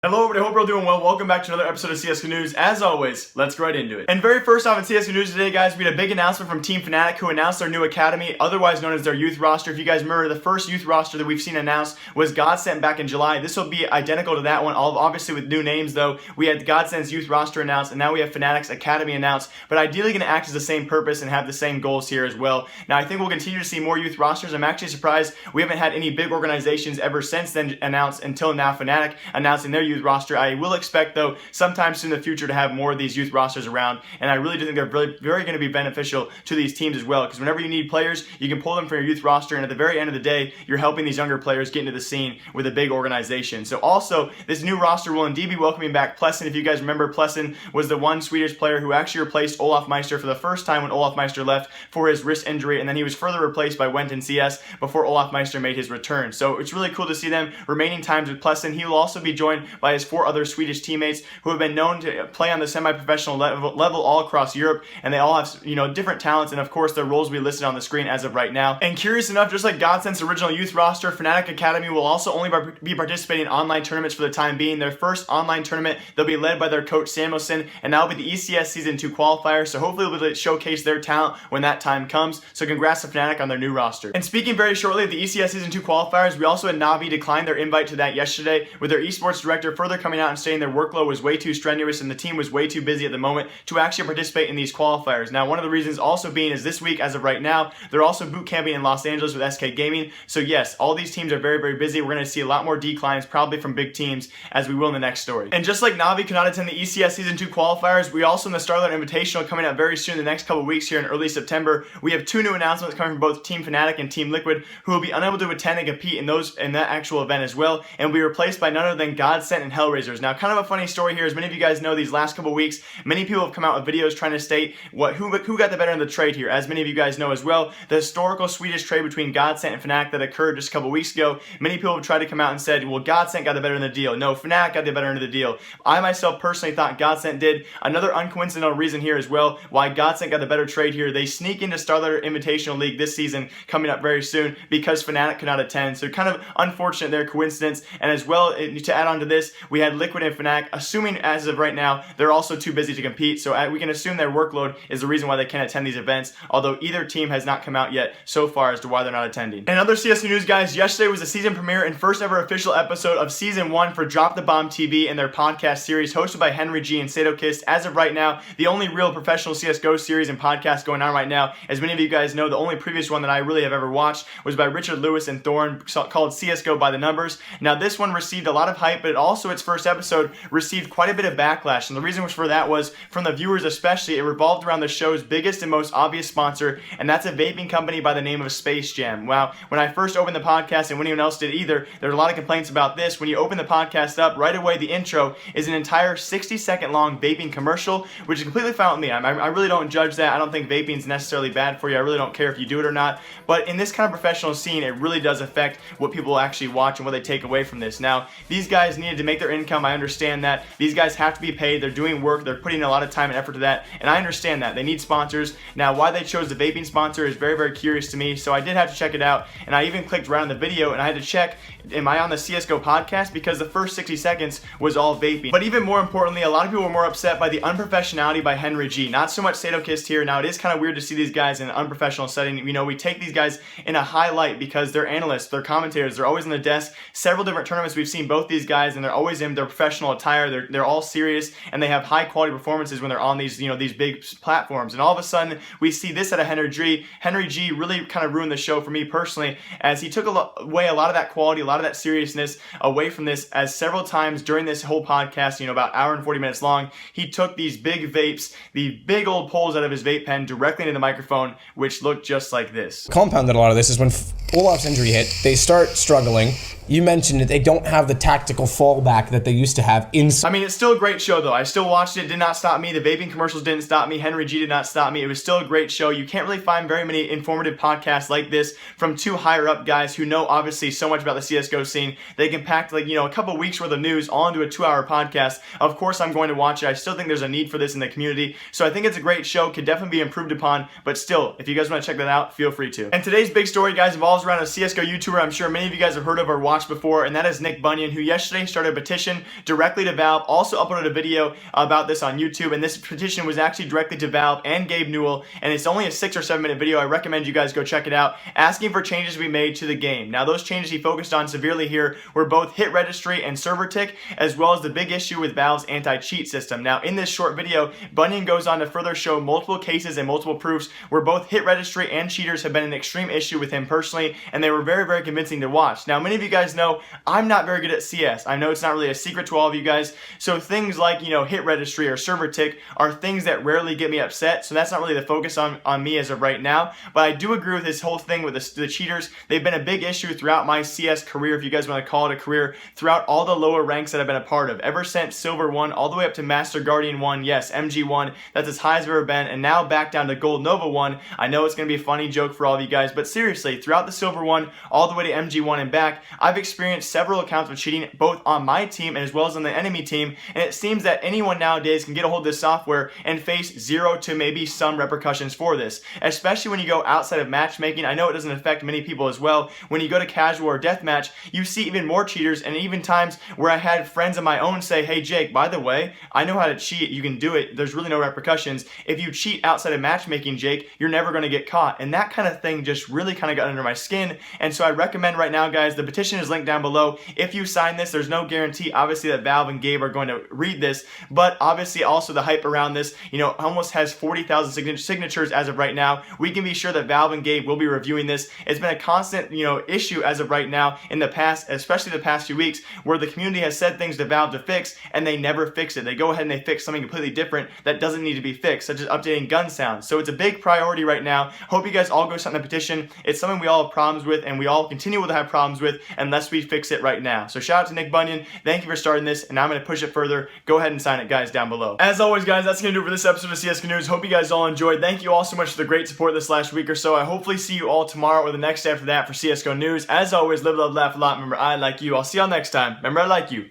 Hello everybody, hope you're all doing well. Welcome back to another episode of CSGO News. As always, let's get right into it. And very first off in CSGO News today, guys, we had a big announcement from Team Fnatic, who announced their new academy, otherwise known as their youth roster. If you guys remember, the first youth roster that we've seen announced was Godsent back in July. This will be identical to that one, obviously with new names though. We had Godsent's youth roster announced, and now we have Fnatic's academy announced, but ideally going to act as the same purpose and have the same goals here as well. Now, I think we'll continue to see more youth rosters. I'm actually surprised we haven't had any big organizations ever since then announced until now Fnatic announcing their youth roster. I will expect though sometime soon in the future to have more of these youth rosters around, and I really do think they're very going to be beneficial to these teams as well, because whenever you need players, you can pull them from your youth roster, and at the very end of the day, you're helping these younger players get into the scene with a big organization. So also, this new roster will indeed be welcoming back Plessen. If you guys remember, Plessen was the one Swedish player who actually replaced Olaf Meister for the first time when Olaf Meister left for his wrist injury, and then he was further replaced by Wenton CS before Olaf Meister made his return. So it's really cool to see them remaining times with Plessen. He will also be joined by his 4 other Swedish teammates who have been known to play on the semi-professional level all across Europe, and they all have, different talents, and of course their roles will be listed on the screen as of right now. And curious enough, just like Godsent's original youth roster, Fnatic Academy will also only be participating in online tournaments for the time being. Their first online tournament, they'll be led by their coach Samuelson, and that will be the ECS Season 2 qualifier, so hopefully they'll be able to showcase their talent when that time comes. So congrats to Fnatic on their new roster. And speaking very shortly of the ECS Season 2 qualifiers, we also had Navi decline their invite to that yesterday, with their esports director further coming out and saying their workload was way too strenuous and the team was way too busy at the moment to actually participate in these qualifiers. Now, one of the reasons also being is this week, as of right now, they're also boot camping in Los Angeles with SK Gaming. So yes, all these teams are very busy. We're going to see a lot more declines probably from big teams, as we will in the next story. And just like Navi could not attend the ECS Season 2 qualifiers, we also in the Starlight Invitational coming up very soon, the next couple weeks here in early September, we have 2 new announcements coming from both Team Fnatic and Team Liquid, who will be unable to attend and compete in that actual event as well, and will be replaced by none other than Godsent and Hellraisers. Now, kind of a funny story here, as many of you guys know, these last couple weeks, many people have come out with videos trying to state who got the better in the trade here. As many of you guys know as well, the historical Swedish trade between Godsent and Fnatic that occurred just a couple weeks ago, many people have tried to come out and said, well, Godsent got the better in the deal. No, Fnatic got the better end of the deal. I myself personally thought Godsent did. Another uncoincidental reason here as well why Godsent got the better trade here, they sneak into Starlight Invitational League this season coming up very soon because Fnatic could not attend. So kind of unfortunate there, coincidence. And as well, to add on to this, we had Liquid and Fnatic, assuming as of right now, they're also too busy to compete. So we can assume their workload is the reason why they can't attend these events, although either team has not come out yet so far as to why they're not attending. And other CSGO news, guys, yesterday was the season premiere and first ever official episode of Season 1 for Dropthebomb TV and their podcast series hosted by Henry G and Sadokist. As of right now, the only real professional CSGO series and podcast going on right now. As many of you guys know, the only previous one that I really have ever watched was by Richard Lewis and Thorne, called CSGO by the Numbers. Now, this one received a lot of hype, but also its first episode received quite a bit of backlash, and the reason for that was from the viewers especially. It revolved around the show's biggest and most obvious sponsor, and that's a vaping company by the name of Space Jam. Wow, when I first opened the podcast, and when anyone else did either, there were a lot of complaints about this. When you open the podcast up, right away the intro is an entire 60-second long vaping commercial, which is completely fine with me. I really don't judge that. I don't think vaping is necessarily bad for you. I really don't care if you do it or not, but in this kind of professional scene, it really does affect what people actually watch and what they take away from this. Now, these guys needed to make their income. I understand that. These guys have to be paid. They're doing work. They're putting a lot of time and effort to that, and I understand that. They need sponsors. Now, why they chose the vaping sponsor is very curious to me, so I did have to check it out, and I even clicked right on the video, and I had to check, am I on the CSGO podcast? Because the first 60 seconds was all vaping. But even more importantly, a lot of people were more upset by the unprofessionality by Henry G. Not so much Sadokist here. Now, it is kind of weird to see these guys in an unprofessional setting. We take these guys in a high light because they're analysts, they're commentators, they're always on the desk. Several different tournaments we've seen both these guys, and they're always in their professional attire. They're all serious, and they have high quality performances when they're on these these big platforms. And all of a sudden, we see this out of Henry G. Henry G really kind of ruined the show for me personally, as he took away a lot of that quality, a lot of that seriousness away from this, as several times during this whole podcast, about hour and 40 minutes long, he took these big vapes, the big old pulls out of his vape pen directly into the microphone, which looked just like this. Compounded a lot of this is when Olaf's injury hit, they start struggling. You mentioned it, they don't have the tactical fallback that they used to have inside. I mean, it's still a great show though. I still watched it, did not stop me. The vaping commercials didn't stop me. Henry G did not stop me. It was still a great show. You can't really find very many informative podcasts like this from 2 higher up guys who know obviously so much about the CSGO scene. They can pack a couple weeks worth of news all into a 2-hour podcast. Of course, I'm going to watch it. I still think there's a need for this in the community. So I think it's a great show, could definitely be improved upon, but still, if you guys want to check that out, feel free to. And today's big story, guys, revolves around a CSGO YouTuber I'm sure many of you guys have heard of or watched before, and that is Nick Bunyun, who yesterday started started a petition directly to Valve, also uploaded a video about this on YouTube, and this petition was actually directly to Valve and Gabe Newell, and it's only a 6 or 7 minute video. I recommend you guys go check it out, asking for changes to be made to the game. Now, those changes he focused on severely here were both hit registry and server tick, as well as the big issue with Valve's anti-cheat system. Now, in this short video, Bunyun goes on to further show multiple cases and multiple proofs where both hit registry and cheaters have been an extreme issue with him personally, and they were very, very convincing to watch. Now, many of you guys know I'm not very good at CS. I know it's not really a secret to all of you guys, so things like, hit registry or server tick are things that rarely get me upset, so that's not really the focus on me as of right now. But I do agree with this whole thing with the cheaters. They've been a big issue throughout my CS career, if you guys want to call it a career, throughout all the lower ranks that I've been a part of, ever since Silver 1 all the way up to Master Guardian 1, yes, MG1, that's as high as I've ever been, and now back down to Gold Nova 1. I know it's going to be a funny joke for all of you guys, but seriously, throughout the Silver 1 all the way to MG1 and back, I've experienced several accounts of cheating, both on my team and as well as on the enemy team, and it seems that anyone nowadays can get a hold of this software and face zero to maybe some repercussions for this, especially when you go outside of matchmaking. I know it doesn't affect many people as well. When you go to casual or deathmatch, you see even more cheaters, and even times where I had friends of my own say, hey Jake, by the way, I know how to cheat, you can do it, there's really no repercussions. If you cheat outside of matchmaking, Jake, you're never going to get caught. And that kind of thing just really kind of got under my skin, and so I recommend right now, guys, the petition is linked down below. If you sign this, there's no guarantee obviously that Valve and Gabe are going to read this, but obviously also the hype around this, almost has 40,000 signatures as of right now. We can be sure that Valve and Gabe will be reviewing this. It's been a constant, issue as of right now in the past, especially the past few weeks, where the community has said things to Valve to fix, and they never fix it. They go ahead and they fix something completely different that doesn't need to be fixed, such as updating gun sounds. So it's a big priority right now. Hope you guys all go sign the petition. It's something we all have problems with, and we all continue to have problems with unless we fix it right now. So shout out to Nick Bunyun. Thank you for starting this, and I'm going to push it further. Go ahead and sign it, guys, down below. As always, guys, that's going to do it for this episode of CSGO News. Hope you guys all enjoyed. Thank you all so much for the great support this last week or so. I hopefully see you all tomorrow or the next day after that for CSGO News. As always, live, love, laugh a lot. Remember, I like you. I'll see y'all next time. Remember, I like you.